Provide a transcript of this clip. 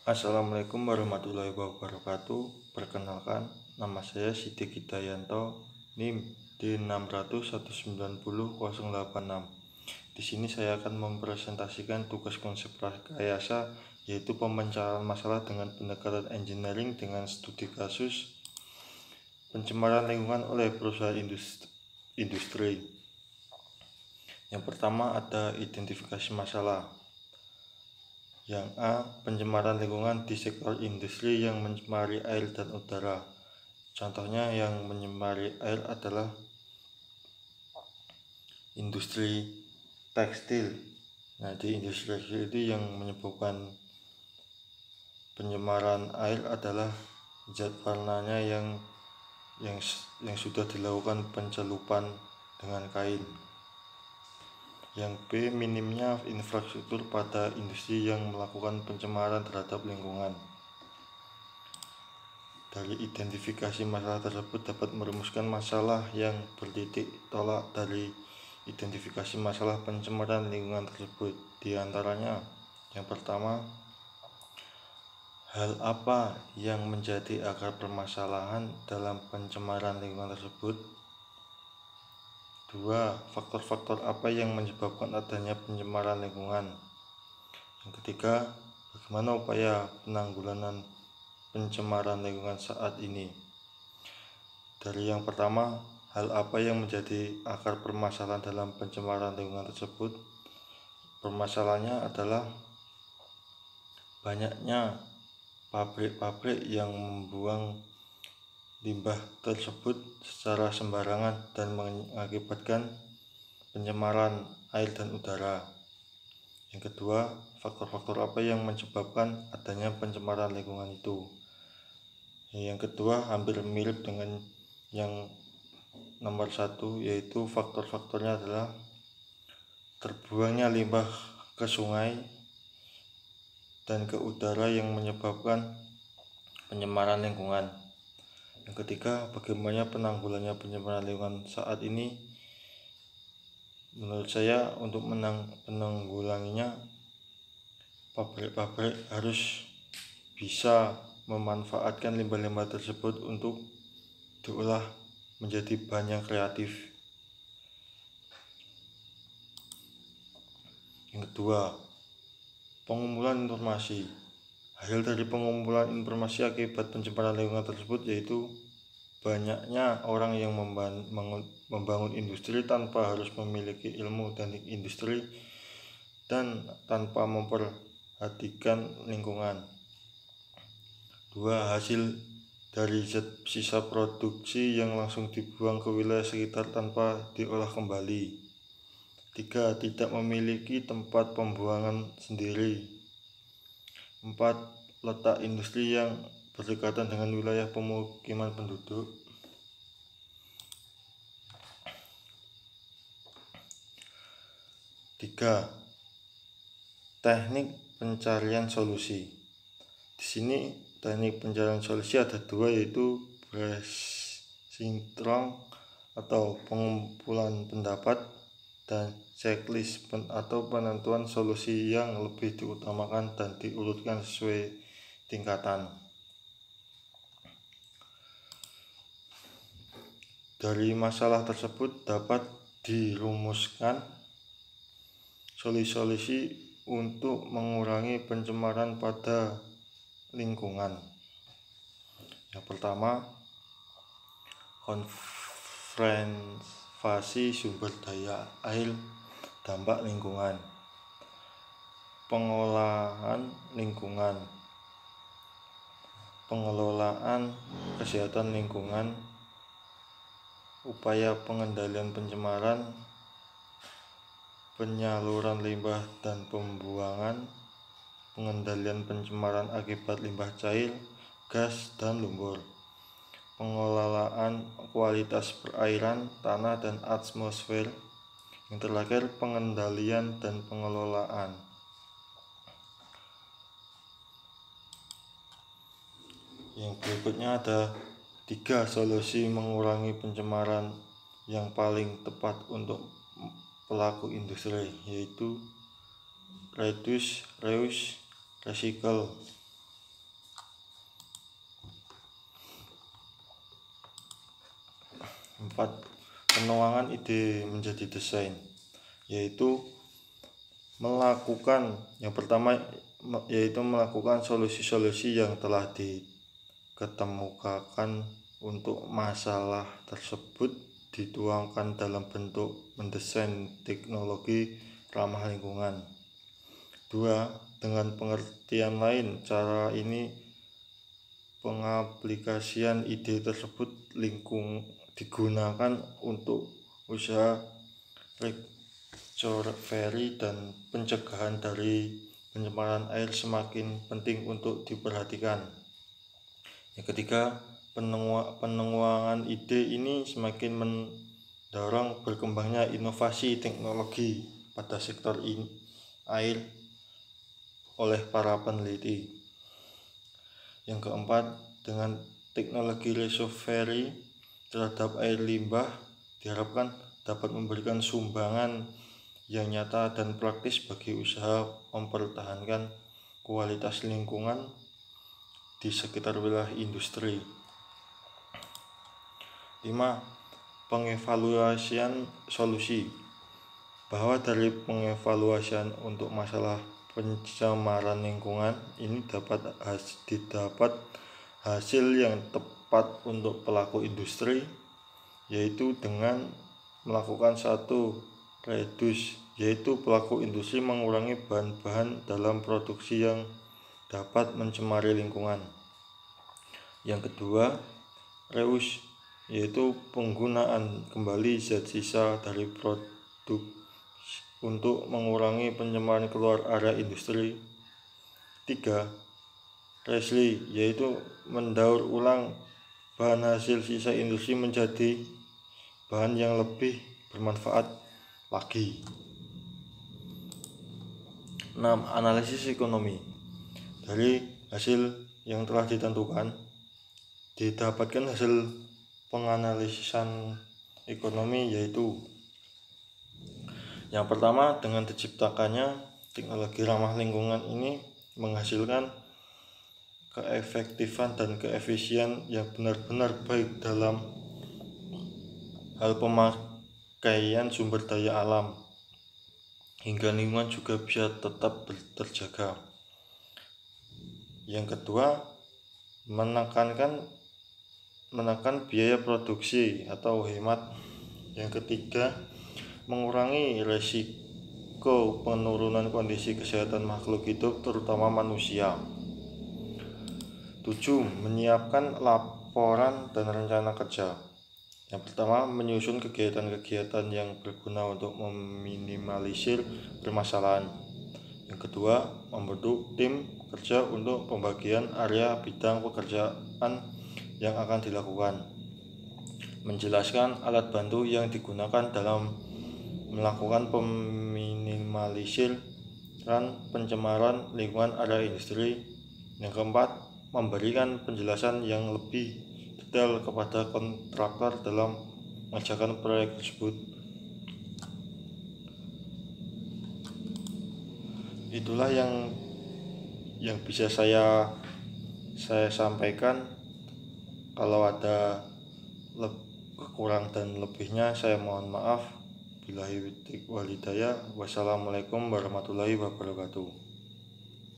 Assalamualaikum warahmatullahi wabarakatuh. Perkenalkan, nama saya Sidik Hidayanto, NIM D600190086. Di sini saya akan mempresentasikan tugas konsep prakarya, yaitu pemecahan masalah dengan pendekatan engineering dengan studi kasus pencemaran lingkungan oleh perusahaan industri. Yang pertama ada identifikasi masalah. Yang A. Pencemaran lingkungan di sektor industri yang mencemari air dan udara. Contohnya yang mencemari air adalah industri tekstil. Nah, di industri tekstil itu yang menyebabkan pencemaran air adalah zat warnanya yang sudah dilakukan pencelupan dengan kain. Yang B. Minimnya infrastruktur pada industri yang melakukan pencemaran terhadap lingkungan. Dari identifikasi masalah tersebut dapat merumuskan masalah yang bertitik tolak dari identifikasi masalah pencemaran lingkungan tersebut. Di antaranya, yang pertama, hal apa yang menjadi akar permasalahan dalam pencemaran lingkungan tersebut? 2. Faktor-faktor apa yang menyebabkan adanya pencemaran lingkungan? Yang ketiga, bagaimana upaya penanggulangan pencemaran lingkungan saat ini? Dari yang pertama, hal apa yang menjadi akar permasalahan dalam pencemaran lingkungan tersebut? Permasalahannya adalah banyaknya pabrik-pabrik yang membuang limbah tersebut secara sembarangan dan mengakibatkan pencemaran air dan udara. Yang kedua, faktor-faktor apa yang menyebabkan adanya pencemaran lingkungan itu? Yang kedua hampir mirip dengan yang nomor 1, yaitu faktor-faktornya adalah terbuangnya limbah ke sungai dan ke udara yang menyebabkan pencemaran lingkungan. Yang ketiga, bagaimana penanggulangannya pencemaran lingkungan saat ini? Menurut saya, untuk menanggulanginya, pabrik-pabrik harus bisa memanfaatkan limbah-limbah tersebut untuk diolah menjadi bahan yang kreatif. Yang kedua, pengumpulan informasi. Hasil dari pengumpulan informasi akibat pencemaran lingkungan tersebut yaitu banyaknya orang yang membangun industri tanpa harus memiliki ilmu teknik industri dan tanpa memperhatikan lingkungan. 2. Hasil dari sisa produksi yang langsung dibuang ke wilayah sekitar tanpa diolah kembali. 3. Tidak memiliki tempat pembuangan sendiri. 4. Letak industri yang berdekatan dengan wilayah pemukiman penduduk. 3. Teknik pencarian solusi. Di sini teknik pencarian solusi ada 2, yaitu brainstorming atau pengumpulan pendapat dan checklist atau penentuan solusi yang lebih diutamakan dan diurutkan sesuai tingkatan. Dari masalah tersebut dapat dirumuskan solusi-solusi untuk mengurangi pencemaran pada lingkungan. Yang pertama, konservasi sumber daya air, dampak lingkungan, pengolahan lingkungan, pengelolaan kesehatan lingkungan, upaya pengendalian pencemaran, penyaluran limbah dan pembuangan, pengendalian pencemaran akibat limbah cair, gas, dan lumpur, pengelolaan kualitas perairan, tanah, dan atmosfer. Yang terakhir, pengendalian dan pengelolaan. Yang berikutnya ada 3 solusi mengurangi pencemaran yang paling tepat untuk pelaku industri, yaitu reduce, reuse, recycle. 4. Penuangan ide menjadi desain, yaitu melakukan solusi-solusi yang telah dikemukakan untuk masalah tersebut dituangkan dalam bentuk mendesain teknologi ramah lingkungan. 2. Dengan pengertian lain, cara ini pengaplikasian ide tersebut digunakan untuk usaha recovery dan pencegahan dari pencemaran air semakin penting untuk diperhatikan. Yang ketiga, penuangan ide ini semakin mendorong berkembangnya inovasi teknologi pada sektor air oleh para peneliti. Yang keempat, dengan teknologi recovery terhadap air limbah diharapkan dapat memberikan sumbangan yang nyata dan praktis bagi usaha mempertahankan kualitas lingkungan di sekitar wilayah industri. 5. Pengevaluasian solusi, bahwa dari pengevaluasian untuk masalah pencemaran lingkungan ini dapat didapat hasil yang tepat untuk pelaku industri, yaitu dengan melakukan reduce, yaitu pelaku industri mengurangi bahan-bahan dalam produksi yang dapat mencemari lingkungan. Yang kedua, reuse, yaitu penggunaan kembali zat sisa dari produk untuk mengurangi pencemaran keluar area industri. 3. Recycle, yaitu mendaur ulang bahan hasil sisa industri menjadi bahan yang lebih bermanfaat lagi. 6. Analisis ekonomi, dari hasil yang telah ditentukan didapatkan hasil penganalisan ekonomi, yaitu yang pertama, dengan diciptakannya teknologi ramah lingkungan ini menghasilkan keefektifan dan keefisien yang benar-benar baik dalam hal pemakaian sumber daya alam, hingga lingkungan juga bisa tetap terjaga. Yang kedua, menekan biaya produksi atau hemat. Yang ketiga, mengurangi resiko penurunan kondisi kesehatan makhluk hidup terutama manusia. 7. Menyiapkan laporan dan rencana kerja. Yang pertama, menyusun kegiatan-kegiatan yang berguna untuk meminimalisir permasalahan. Yang kedua, membentuk tim kerja untuk pembagian area bidang pekerjaan yang akan dilakukan. Menjelaskan alat bantu yang digunakan dalam melakukan peminimalisan pencemaran lingkungan area industri. Yang keempat, memberikan penjelasan yang lebih detail kepada kontraktor dalam mengerjakan proyek tersebut. Itulah yang bisa saya sampaikan. Kalau ada kurang dan lebihnya saya mohon maaf. Billahi walhidayah. Wassalamualaikum warahmatullahi wabarakatuh.